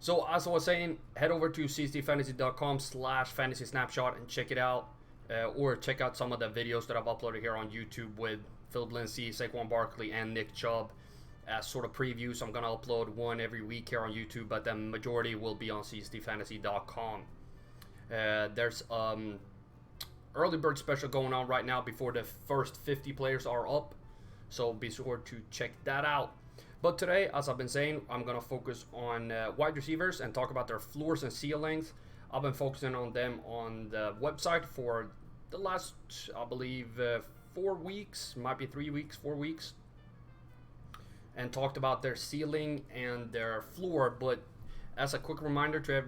So as I was saying, head over to csdfantasy.com/fantasy snapshot and check it out. Or check out some of the videos that I've uploaded here on YouTube with Philip Lindsay, Saquon Barkley, and Nick Chubb as sort of previews. I'm going to upload one every week here on YouTube, but the majority will be on csdfantasy.com. There's early bird special going on right now before the first 50 players are up, so be sure to check that out. But today, as I've been saying, I'm going to focus on wide receivers and talk about their floors and ceilings. I've been focusing on them on the website for the last, I believe, 4 weeks, might be 3 weeks, 4 weeks, and talked about their ceiling and their floor. But as a quick reminder to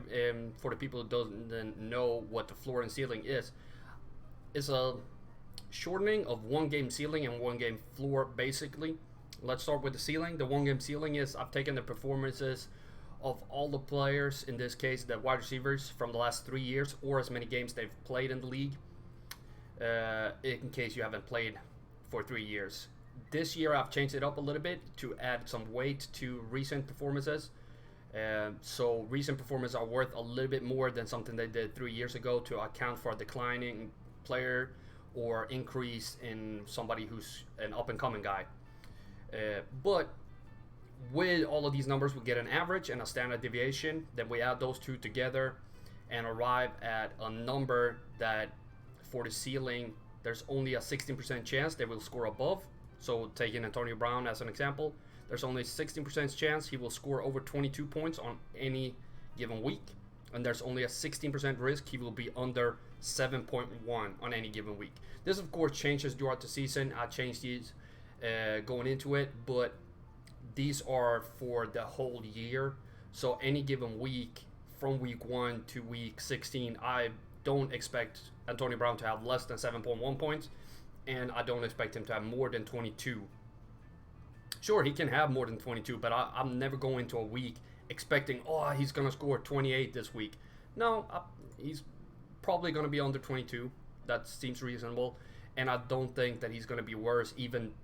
for the people who don't know what the floor and ceiling is, it's a shortening of one game ceiling and one game floor, basically. Let's start with the ceiling. The one game ceiling is I've taken the performances of all the players, in this case the wide receivers, from the last 3 years or as many games they've played in the league, in case you haven't played for 3 years. This year I've changed it up a little bit to add some weight to recent performances. So recent performances are worth a little bit more than something they did 3 years ago to account for a declining player or increase in somebody who's an up-and-coming guy. But with all of these numbers, we get an average and a standard deviation. Then we add those two together and arrive at a number that for the ceiling, there's only a 16% chance they will score above. So taking Antonio Brown as an example, there's only a 16% chance he will score over 22 points on any given week. And there's only a 16% risk he will be under 7.1 on any given week. This, of course, changes throughout the season. I changed these going into it, but these are for the whole year. So any given week, from week 1 to week 16, I don't expect Antonio Brown to have less than 7.1 points, and I don't expect him to have more than 22. Sure, he can have more than 22, but I'm never going into a week expecting, he's going to score 28 this week. No, he's probably going to be under 22. That seems reasonable, and I don't think that he's going to be worse even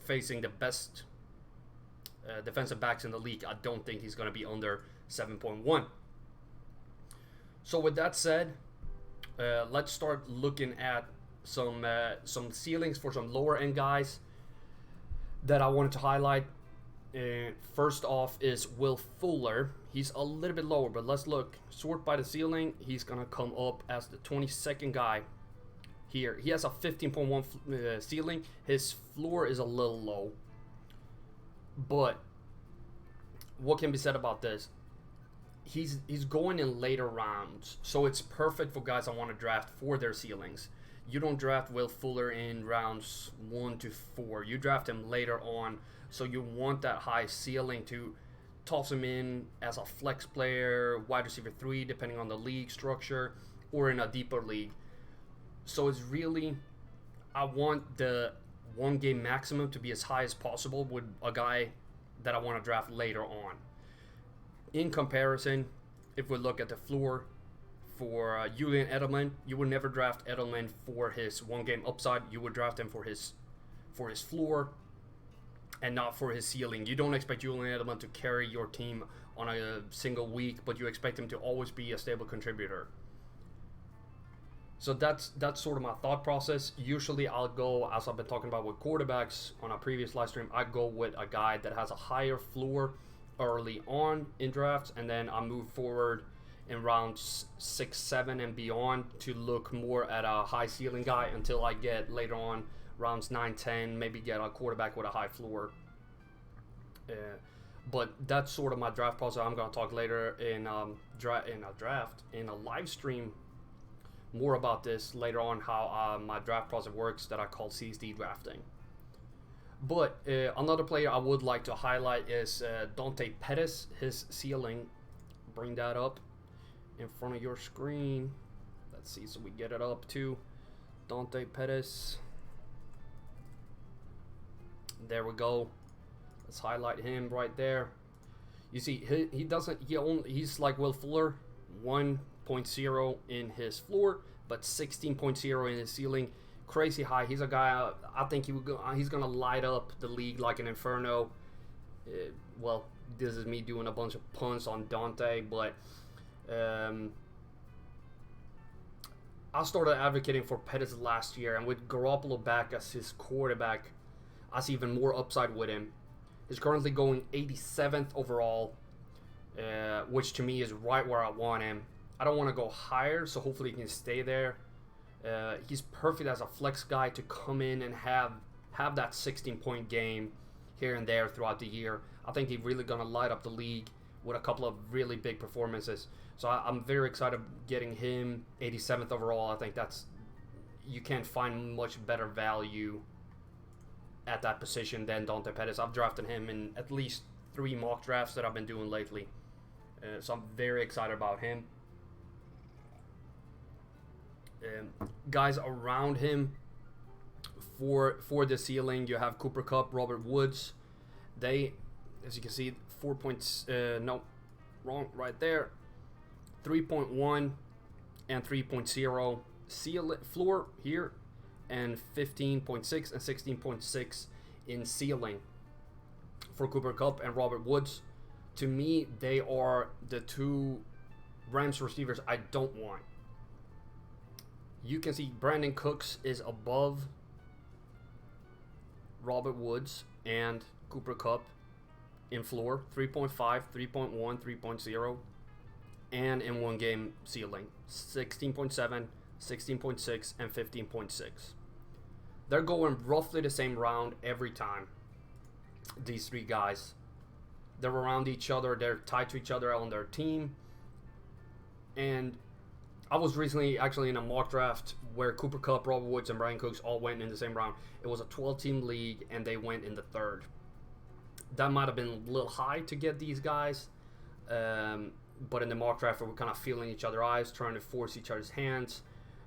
facing the best defensive backs in the league. I don't think he's going to be under 7.1. So with that said, let's start looking at some ceilings for some lower end guys that I wanted to highlight. First off is Will Fuller. He's a little bit lower, but let's look. Sort by the ceiling, he's going to come up as the 22nd guy here. He has a 15.1 ceiling. His floor is a little low. But what can be said about this? He's going in later rounds, so it's perfect for guys I want to draft for their ceilings. You don't draft Will Fuller in rounds 1 to 4. You draft him later on, so you want that high ceiling to toss him in as a flex player, wide receiver 3, depending on the league structure, or in a deeper league. So it's really, I want the one game maximum to be as high as possible with a guy that I want to draft later on. In comparison, if we look at the floor for Julian Edelman, you would never draft Edelman for his one game upside. You would draft him for his floor and not for his ceiling. You don't expect Julian Edelman to carry your team on a single week, but you expect him to always be a stable contributor. So that's sort of my thought process. Usually I'll go, as I've been talking about with quarterbacks on a previous live stream, I go with a guy that has a higher floor early on in drafts, and then I move forward in rounds 6, 7, and beyond to look more at a high ceiling guy until I get later on rounds 9, 10, maybe get a quarterback with a high floor. But that's sort of my draft process. I'm going to talk later in a live stream more about this later on, how my draft process works that I call CSD drafting. But another player I would like to highlight is Dante Pettis. His ceiling, bring that up in front of your screen. Let's see, so we get it up to Dante Pettis. There we go. Let's highlight him right there. You see, he's like Will Fuller, 1.0 in his floor, but 16.0 in his ceiling. Crazy high. He's a guy, I think he's going to light up the league like an inferno. Well, this is me doing a bunch of punts on Dante, but I started advocating for Pettis last year, and with Garoppolo back as his quarterback, I see even more upside with him. He's currently going 87th overall, which to me is right where I want him. I don't want to go higher, so hopefully he can stay there. He's perfect as a flex guy to come in and have that 16-point game here and there throughout the year. I think he's really going to light up the league with a couple of really big performances. So I'm very excited getting him 87th overall. I think you can't find much better value at that position than Dante Pettis. I've drafted him in at least 3 mock drafts that I've been doing lately. So I'm very excited about him. Guys around him for the ceiling, you have Cooper Kupp, Robert Woods. They, as you can see, 4 points. No, wrong, right there. 3.1 and 3.0 floor here, and 15.6 and 16.6 in ceiling for Cooper Kupp and Robert Woods. To me, they are the 2 Rams receivers I don't want. You can see Brandon Cooks is above Robert Woods and Cooper Kupp in floor, 3.5, 3.1, 3.0, and in one game ceiling, 16.7, 16.6, and 15.6. They're going roughly the same round every time. These 3 guys, they're around each other, they're tied to each other on their team. And I was recently actually in a mock draft where Cooper Kupp, Robert Woods, and Brandon Cooks all went in the same round. It was a 12-team league, and they went in the 3rd. That might have been a little high to get these guys, but in the mock draft, we were kind of feeling each other's eyes, trying to force each other's hands.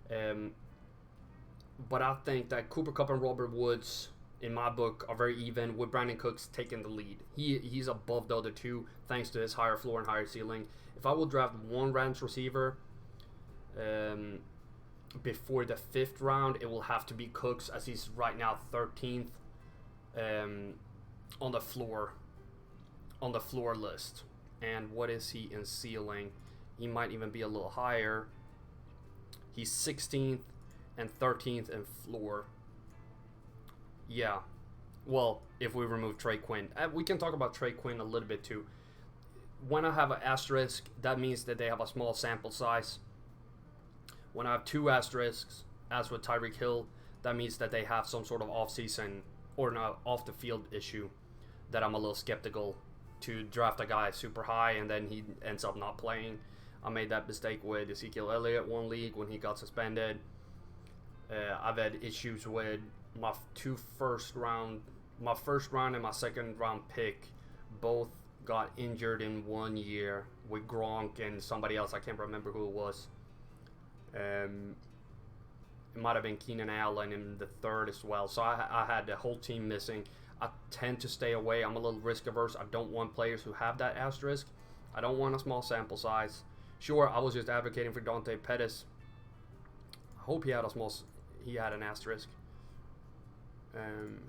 But I think that Cooper Kupp and Robert Woods, in my book, are very even, with Brandon Cooks taking the lead. He's above the other 2 thanks to his higher floor and higher ceiling. If I will draft one Rams receiver before the 5th round, it will have to be Cooks, as he's right now 13th on the floor list. And what is he in ceiling? He might even be a little higher. He's 16th and 13th in floor. Yeah. Well, if we remove Trey Quinn. We can talk about Trey Quinn a little bit too. When I have an asterisk, that means that they have a small sample size. When I have 2 asterisks, as with Tyreek Hill, that means that they have some sort of off-season or not off-the-field issue that I'm a little skeptical to draft a guy super high and then he ends up not playing. I made that mistake with Ezekiel Elliott one league when he got suspended. I've had issues with my first round and my 2nd round pick both got injured in 1 year with Gronk and somebody else. I can't remember who it was. It might have been Keenan Allen in the 3rd as well. So I had the whole team missing. I tend to stay away. I'm a little risk averse. I don't want players who have that asterisk. I don't want a small sample size. Sure, I was just advocating for Dante Pettis. I hope he had an asterisk.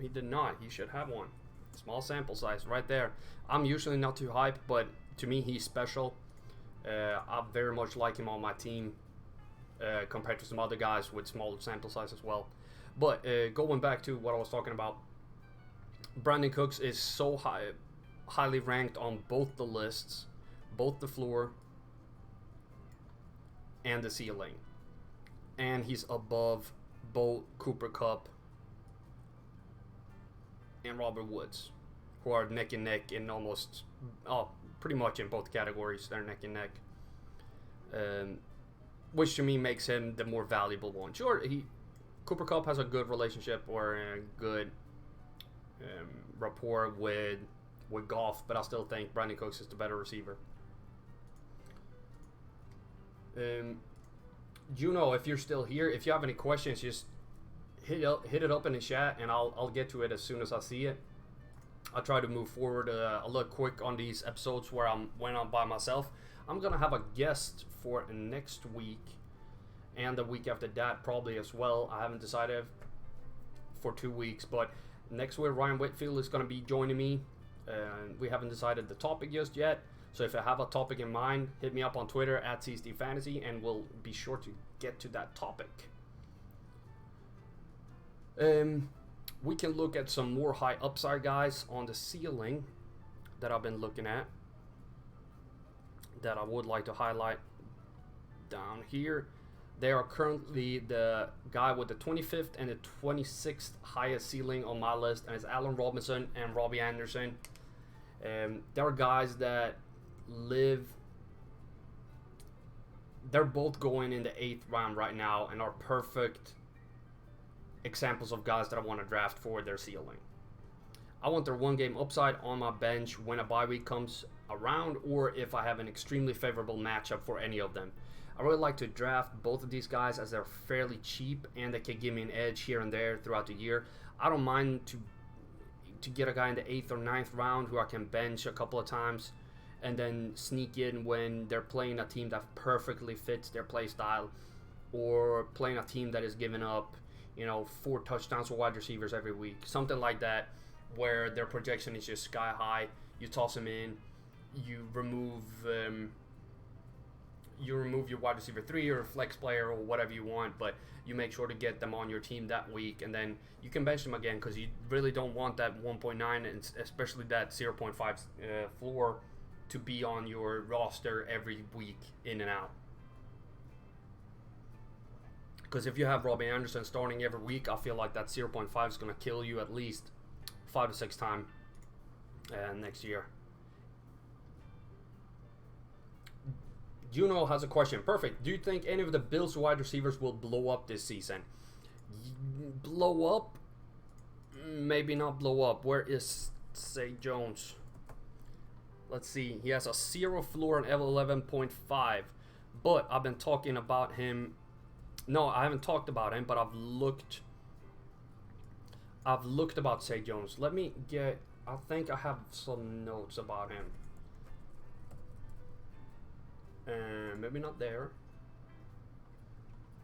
He did not. He should have one. Small sample size right there. I'm usually not too hyped, but to me he's special. I very much like him on my team compared to some other guys with smaller sample size as well. But going back to what I was talking about, Brandon Cooks is so highly ranked on both the lists, both the floor and the ceiling. And he's above both Cooper Kupp and Robert Woods, who are neck and neck in pretty much in both categories. They're neck and neck. Which to me makes him the more valuable one. Sure, Cooper Kupp has a good relationship or a good rapport with Goff, but I still think Brandon Cooks is the better receiver. Juno, if you're still here, if you have any questions, just hit it up in the chat, and I'll get to it as soon as I see it. I'll try to move forward a little quick on these episodes where I'm went on by myself. I'm gonna have a guest for next week and the week after that probably as well. I haven't decided for 2 weeks, but next week Ryan Whitfield is gonna be joining me. and we haven't decided the topic just yet. So if you have a topic in mind, hit me up on Twitter at CSDFantasy, and we'll be sure to get to that topic. We can look at some more high upside guys on the ceiling that I've been looking at that I would like to highlight down here. They are currently the guy with the 25th and the 26th highest ceiling on my list, and it's Allen Robinson and Robbie Anderson. There are guys that they're both going in the 8th round right now and are perfect examples of guys that I want to draft for their ceiling. I want their one game upside on my bench when a bye week comes around, or if I have an extremely favorable matchup for any of them. I really like to draft both of these guys as they're fairly cheap and they can give me an edge here and there throughout the year. I don't mind to get a guy in the 8th or 9th round who I can bench a couple of times and then sneak in when they're playing a team that perfectly fits their play style, or playing a team that is giving up 4 touchdowns for wide receivers every week, something like that, where their projection is just sky high. You toss them in, you remove your wide receiver 3 or flex player or whatever you want, but you make sure to get them on your team that week, and then you can bench them again because you really don't want that 1.9 and especially that 0.5 floor to be on your roster every week in and out. Because if you have Robbie Anderson starting every week, I feel like that 0.5 is going to kill you at least 5 to 6 times next year. Juno has a question. Perfect. Do you think any of the Bills wide receivers will blow up this season? Blow up? Maybe not blow up. Where is Zay Jones? Let's see. He has a 0 floor and 11.5. But I've been talking about him. No, I haven't talked about him, but I've looked about Zay Jones. Let me get. I think I have some notes about him. Maybe not there.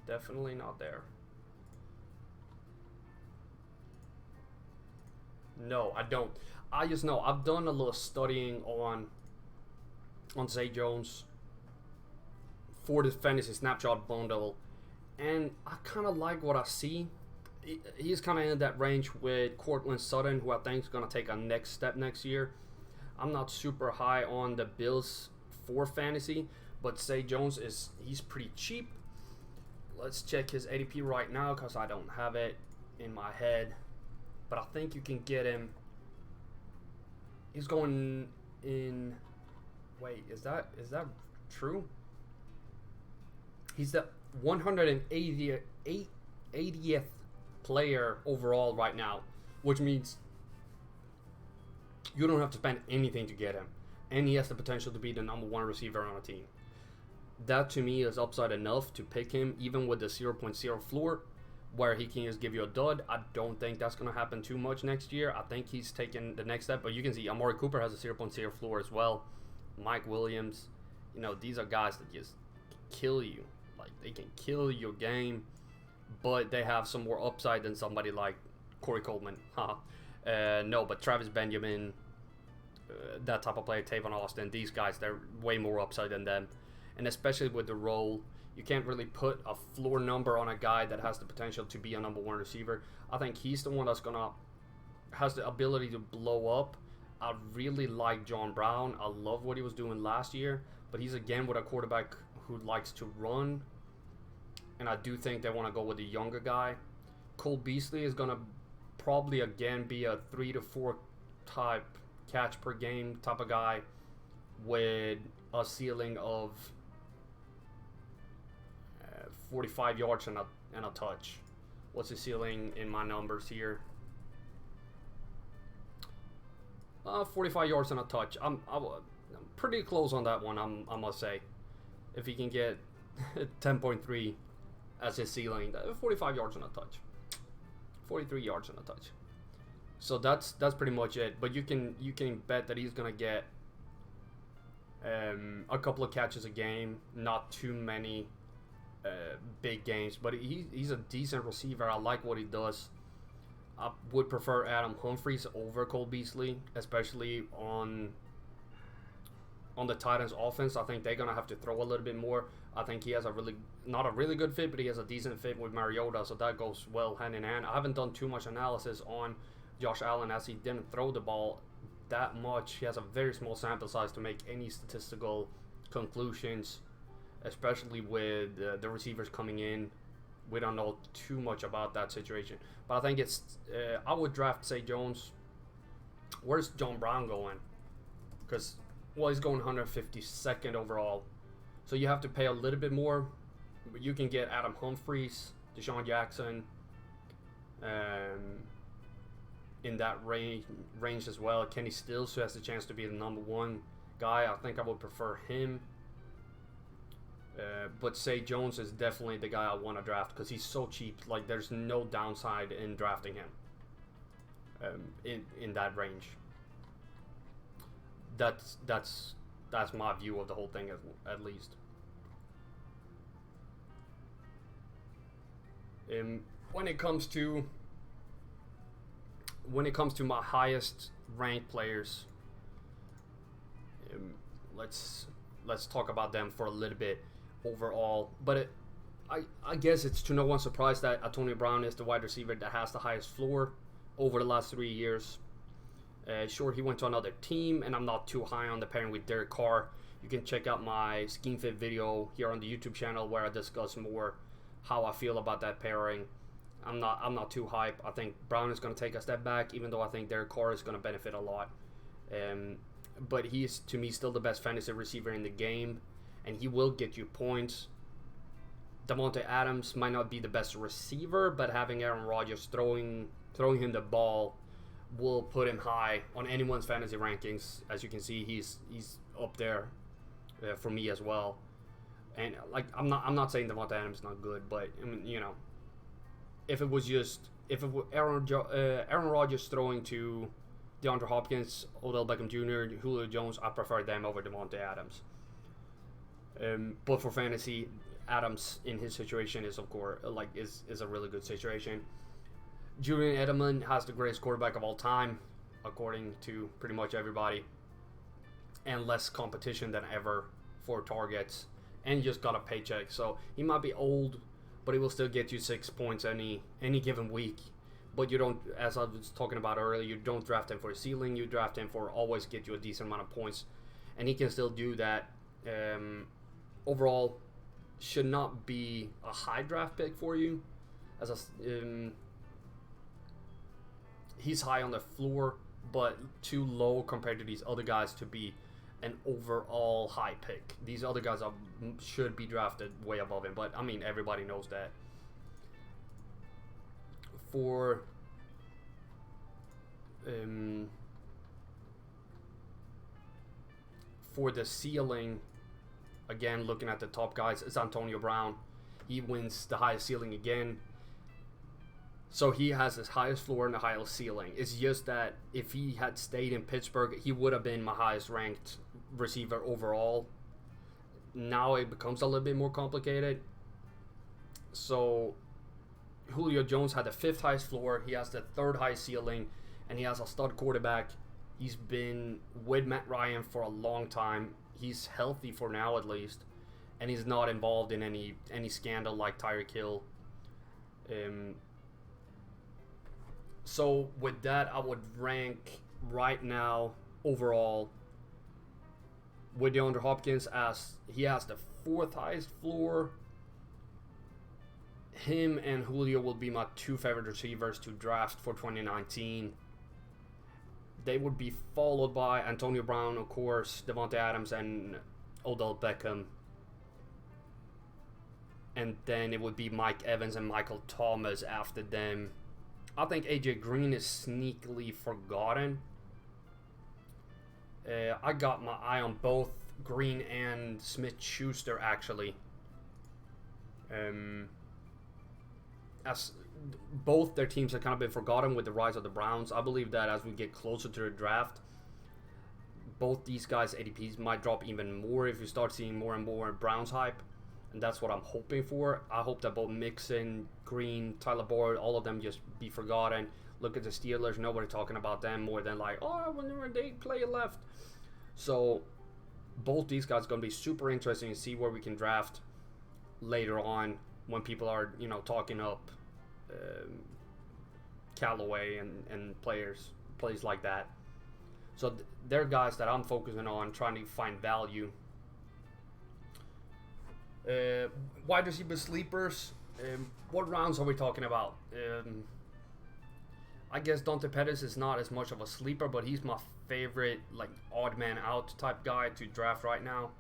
Definitely not there. No, I don't. I just know I've done a little studying on Zay Jones for the fantasy snapshot bundle, and I kind of like what I see. He's kind of in that range with Courtland Sutton, who I think is going to take a next step next year. I'm not super high on the Bills for fantasy, but Zay Jones he's pretty cheap. Let's check his ADP right now because I don't have it in my head, but I think you can get him. He's going in. Wait, is that true? He's the 180th player overall right now, which means you don't have to spend anything to get him, and he has the potential to be the number 1 receiver on a team. That to me is upside enough to pick him, even with the 0.0 floor, where he can just give you a dud. I don't think that's going to happen too much next year. I think he's taking the next step, but you can see Amari Cooper has a 0.0 floor as well. Mike Williams, these are guys that just kill you. Like, they can kill your game, but they have some more upside than somebody like Corey Coleman. No, but Travis Benjamin, that type of player, Tavon Austin, these guys, they're way more upside than them. And especially with the role, you can't really put a floor number on a guy that has the potential to be a number 1 receiver. I think he's the one that's has the ability to blow up. I really like John Brown. I love what he was doing last year, but he's again with a quarterback who likes to run, and I do think they want to go with a younger guy. Cole Beasley is going to probably again be a 3 to 4 type catch per game type of guy with a ceiling of 45 yards and a touch. What's the ceiling in my numbers here? 45 yards and a touch. I'm pretty close on that one, I must say. If he can get 10.3 as his ceiling, 45 yards and a touch. 43 yards and a touch. So that's pretty much it. But you can bet that he's gonna get a couple of catches a game, not too many big games, but he's a decent receiver. I like what he does. I would prefer Adam Humphries over Cole Beasley, especially on the Titans offense. I think they're going to have to throw a little bit more. I think he has not a really good fit, but he has a decent fit with Mariota, so that goes well hand in hand. I haven't done too much analysis on Josh Allen as he didn't throw the ball that much. He has a very small sample size to make any statistical conclusions, especially with the receivers coming in. We don't know too much about that situation. But I think it's, I would draft, say, Jones. Where's John Brown going? Because, well, he's going 152nd overall. So you have to pay a little bit more. But you can get Adam Humphries, Deshaun Jackson, in that range as well. Kenny Stills, who has the chance to be the number one guy. I think I would prefer him. But say Jones is definitely the guy I want to draft because he's so cheap. Like, there's no downside in drafting him in that range. That's my view of the whole thing, at least. When it comes to my highest ranked players, let's talk about them for a little bit overall. But I guess it's to no one's surprise that Antonio Brown is the wide receiver that has the highest floor over the last 3 years. Sure, he went to another team, and I'm not too high on the pairing with Derek Carr. You can check out my scheme fit video here on the YouTube channel where I discuss more how I feel about that pairing. I'm not too hype. I think Brown is going to take a step back, even though I think Derek Carr is going to benefit a lot. But he is, to me, still the best fantasy receiver in the game, and he will get you points. Davante Adams might not be the best receiver, but having Aaron Rodgers throwing him the ball will put him high on anyone's fantasy rankings. As you can see, he's up there for me as well. And like, I'm not saying Davante Adams is not good, but I mean, you know, if it was Aaron Rodgers throwing to DeAndre Hopkins, Odell Beckham Jr., Julio Jones, I prefer them over Davante Adams. But for fantasy, Adams in his situation is, of course, is a really good situation. Julian Edelman has the greatest quarterback of all time, according to pretty much everybody, and less competition than ever for targets, and just got a paycheck. So he might be old, but he will still get you 6 points any given week. But you don't, as I was talking about earlier, you don't draft him for a ceiling. You draft him for always get you a decent amount of points, and he can still do that. Overall, should not be a high draft pick for you. He's high on the floor, but too low compared to these other guys to be an overall high pick. These other guys should be drafted way above him, but I mean, everybody knows that. For the ceiling, again, looking at the top guys, it's Antonio Brown. He wins the highest ceiling again. So he has his highest floor and the highest ceiling. It's just that if he had stayed in Pittsburgh, he would have been my highest ranked receiver overall. Now it becomes a little bit more complicated. So Julio Jones had the 5th highest floor. He has the 3rd highest ceiling, and he has a stud quarterback. He's been with Matt Ryan for a long time. He's healthy for now, at least, and he's not involved in any scandal like Tyreek Hill. So with that, I would rank right now overall with DeAndre Hopkins as he has the 4th highest floor. Him and Julio will be my 2 favorite receivers to draft for 2019. They would be followed by Antonio Brown, of course, Davante Adams, and Odell Beckham. And then it would be Mike Evans and Michael Thomas after them. I think AJ Green is sneakily forgotten. I got my eye on both Green and Smith-Schuster, actually. As both their teams have kind of been forgotten with the rise of the Browns. I believe that as we get closer to the draft, both these guys' ADPs might drop even more if you start seeing more and more Browns hype. And that's what I'm hoping for. I hope that both Mixon, Green, Tyler Boyd, all of them just be forgotten. Look at the Steelers. Nobody talking about them more than like, oh, when they play left. So both these guys are going to be super interesting to see where we can draft later on when people are, talking up Callaway and plays like that. So they're guys that I'm focusing on, trying to find value. Wide receiver sleepers. What rounds are we talking about? I guess Dante Pettis is not as much of a sleeper, but he's my favorite, like, odd man out type guy to draft right now.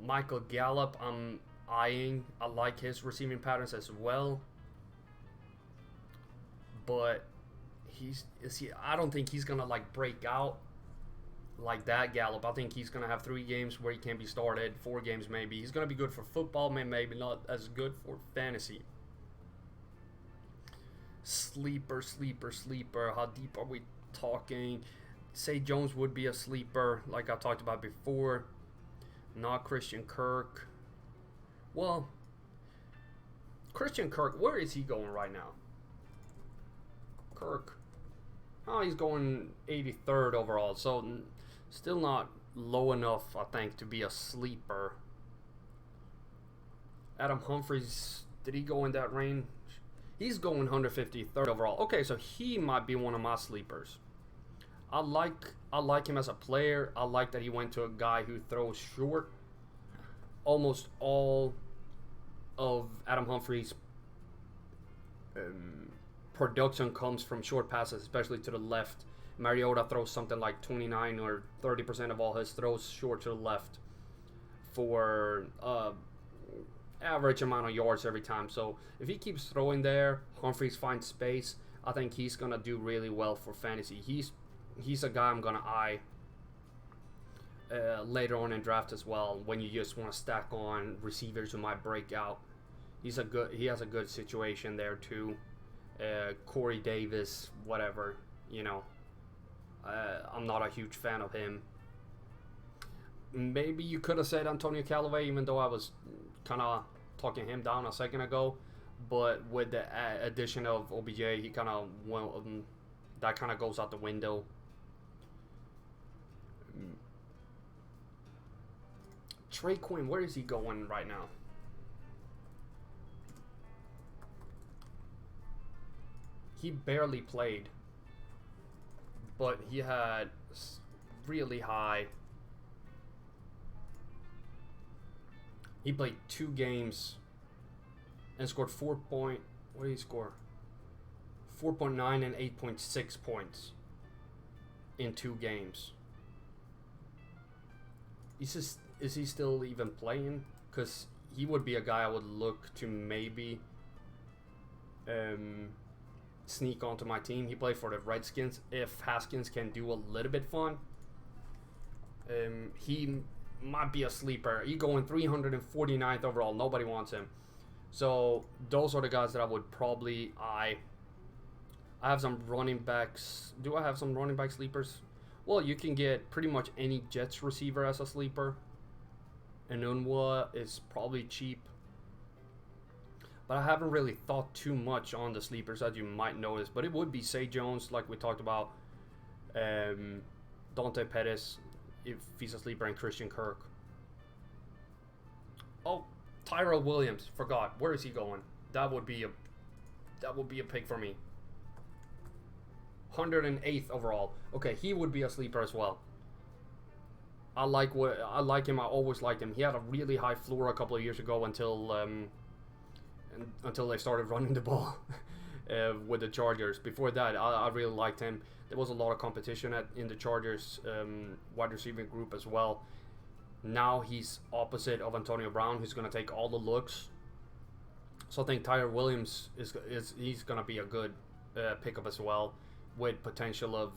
Michael Gallup, I'm eyeing. I like his receiving patterns as well, but I don't think he's gonna like break out like that. Gallup, I think he's gonna have 3 games where he can be started, 4 games maybe. He's gonna be good for football, maybe not as good for fantasy. Sleeper. How deep are we talking? Say Jones would be a sleeper, like I talked about before. Not Christian Kirk. Well, Christian Kirk, where is he going right now? Kirk. Oh, he's going 83rd overall, so still not low enough, I think, to be a sleeper. Adam Humphries, did he go in that range? He's going 153rd overall. Okay, so he might be one of my sleepers. I like him as a player. I like that he went to a guy who throws short. Almost all of Adam Humphries' production comes from short passes, especially to the left. Mariota throws something like 29 or 30% of all his throws short to the left for average amount of yards every time. So if he keeps throwing there, Humphries finds space, I think he's going to do really well for fantasy. He's a guy I'm going to eye later on in draft as well, when you just want to stack on receivers who might break out. He has a good situation there too. Corey Davis, whatever, I'm not a huge fan of him. Maybe you could have said Antonio Callaway, even though I was kind of talking him down a second ago. But with the addition of OBJ, he kind of that kind of goes out the window. Trey Quinn, where is he going right now? He barely played, but he had really high. He played 2 games and scored what did he score? 4.9 and 8.6 points in 2 games. Is he still even playing? Because he would be a guy I would look to maybe sneak onto my team. He played for the Redskins. If Haskins can do a little bit fun, he might be a sleeper. He going 349th overall. Nobody wants him. So those are the guys that I would probably eye. I have some running backs. Do I have some running back sleepers? Well, you can get pretty much any Jets receiver as a sleeper. Enunwa is probably cheap. But I haven't really thought too much on the sleepers, as you might notice. But it would be Say Jones, like we talked about. Dante Pettis, if he's a sleeper, and Christian Kirk. Oh, Tyrell Williams, forgot. Where is he going? That would be a pick for me. 108th overall. Okay, he would be a sleeper as well. I like him. I always liked him. He had a really high floor a couple of years ago until they started running the ball with the Chargers. Before that, I really liked him. There was a lot of competition in the Chargers wide receiving group as well. Now he's opposite of Antonio Brown, who's going to take all the looks. So I think Tyrell Williams he's going to be a good pickup as well, with potential of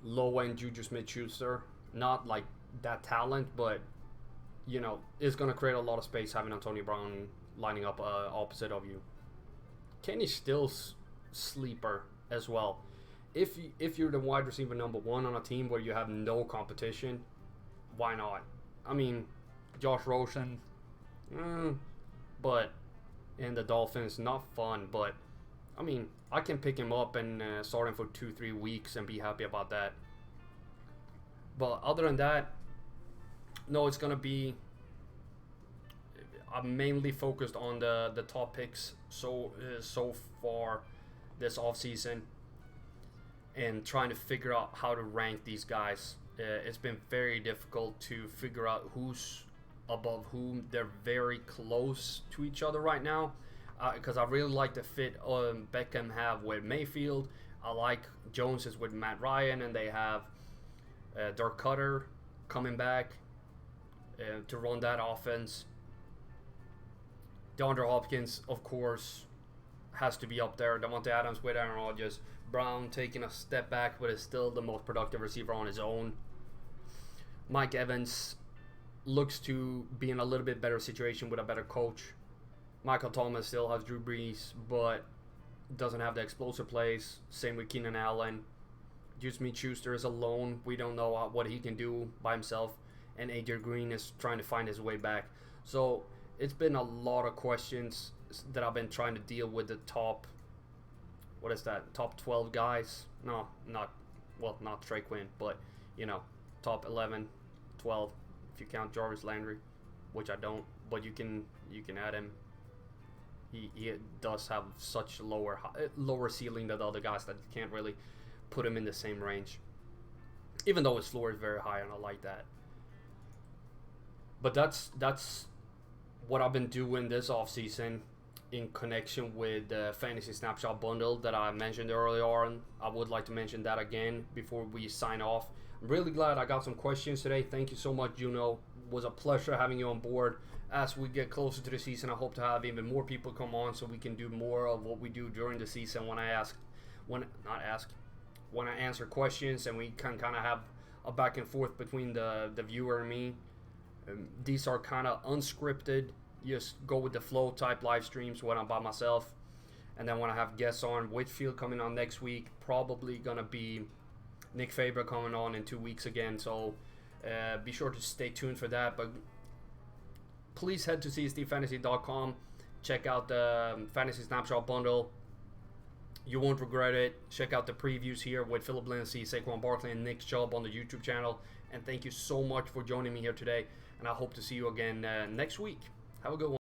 low-end Juju Smith-Schuster. Not like that talent, but it's going to create a lot of space having Antonio Brown lining up opposite of you. Kenny Stills, sleeper as well. If you're the wide receiver number 1 on a team where you have no competition, why not? I mean, Josh Rosen, but and the Dolphins. Not fun, but I mean, I can pick him up and start him for 2-3 weeks and be happy about that. But other than that, no, it's gonna be. I'm mainly focused on the top picks so far this offseason, and trying to figure out how to rank these guys. It's been very difficult to figure out who's above whom. They're very close to each other right now, because I really like the fit Beckham have with Mayfield. I like Jones is with Matt Ryan, and they have Dirk Cutter coming back to run that offense. DeAndre Hopkins, of course, has to be up there. Davante Adams with Aaron Rodgers. Brown taking a step back, but is still the most productive receiver on his own. Mike Evans looks to be in a little bit better situation with a better coach. Michael Thomas still has Drew Brees, but doesn't have the explosive plays. Same with Keenan Allen. Smith-Schuster is alone. We don't know what he can do by himself. And AJ Green is trying to find his way back. So it's been a lot of questions that I've been trying to deal with the top, what is that, top 12 guys? No, not Trey Quinn, but, top 11, 12, if you count Jarvis Landry, which I don't, but you can add him. He does have such lower ceiling than the other guys that you can't really put him in the same range, even though his floor is very high, and I like that. But that's what I've been doing this offseason in connection with the Fantasy Snapshot bundle that I mentioned earlier on. I would like to mention that again before we sign off. I'm really glad I got some questions today. Thank you so much, Juno. It was a pleasure having you on board. As we get closer to the season, I hope to have even more people come on so we can do more of what we do during the season when I answer questions, and we can kind of have a back and forth between the viewer and me. These are kind of unscripted, just go with the flow type live streams when I'm by myself. And then when I have guests on, Whitfield coming on next week, probably going to be Nick Faber coming on in 2 weeks again. So be sure to stay tuned for that. But please head to csdfantasy.com. Check out the Fantasy Snapshot bundle. You won't regret it. Check out the previews here with Philip Lindsay, Saquon Barkley, and Nick Chubb on the YouTube channel. And thank you so much for joining me here today. And I hope to see you again next week. Have a good one.